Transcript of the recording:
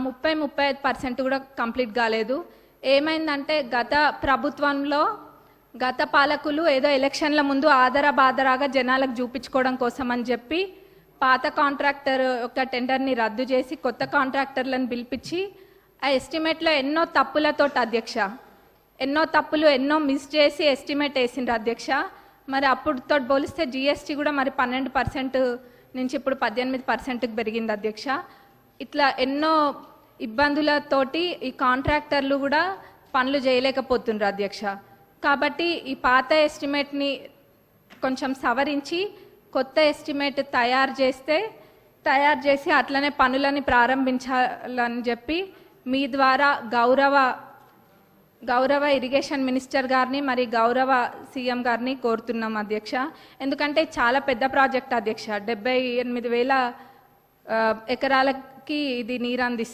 30-35% కూడా కంప్లీట్ కాలేదు. ఏమైందంటే గత ప్రభుత్వంలో గత పాలకులు ఏదో ఎలక్షన్ల ముందు ఆదరాబాదరాగా జనాలకు చూపించుకోవడం కోసం అని చెప్పి పాత కాంట్రాక్టర్ యొక్క టెండర్ని రద్దు చేసి కొత్త కాంట్రాక్టర్లను పిలిపించి ఆ ఎస్టిమేట్లో ఎన్నో తప్పులతోటి అధ్యక్ష, ఎన్నో మిస్ చేసి ఎస్టిమేట్ వేసిండ్రు అధ్యక్ష. మరి అప్పుడుతో పోలిస్తే జిఎస్టీ కూడా మరి 12% నుంచి ఇప్పుడు 18%కి పెరిగింది అధ్యక్ష. ఇట్లా ఎన్నో ఇబ్బందులతోటి ఈ కాంట్రాక్టర్లు కూడా పనులు చేయలేకపోతుండ్రు అధ్యక్ష. కాబట్టి ఈ పాత ఎస్టిమేట్ని కొంచెం సవరించి కొత్త ఎస్టిమేట్ తయారు చేసి అట్లనే పనులని ప్రారంభించాలని చెప్పి మీ ద్వారా గౌరవ ఇరిగేషన్ మినిస్టర్ గారిని మరి గౌరవ సీఎం గారిని కోరుతున్నాం అధ్యక్ష. ఎందుకంటే చాలా పెద్ద ప్రాజెక్ట్ అధ్యక్ష, 78,000 ఎకరాలకి ఇది నీరు అందిస్తుంది.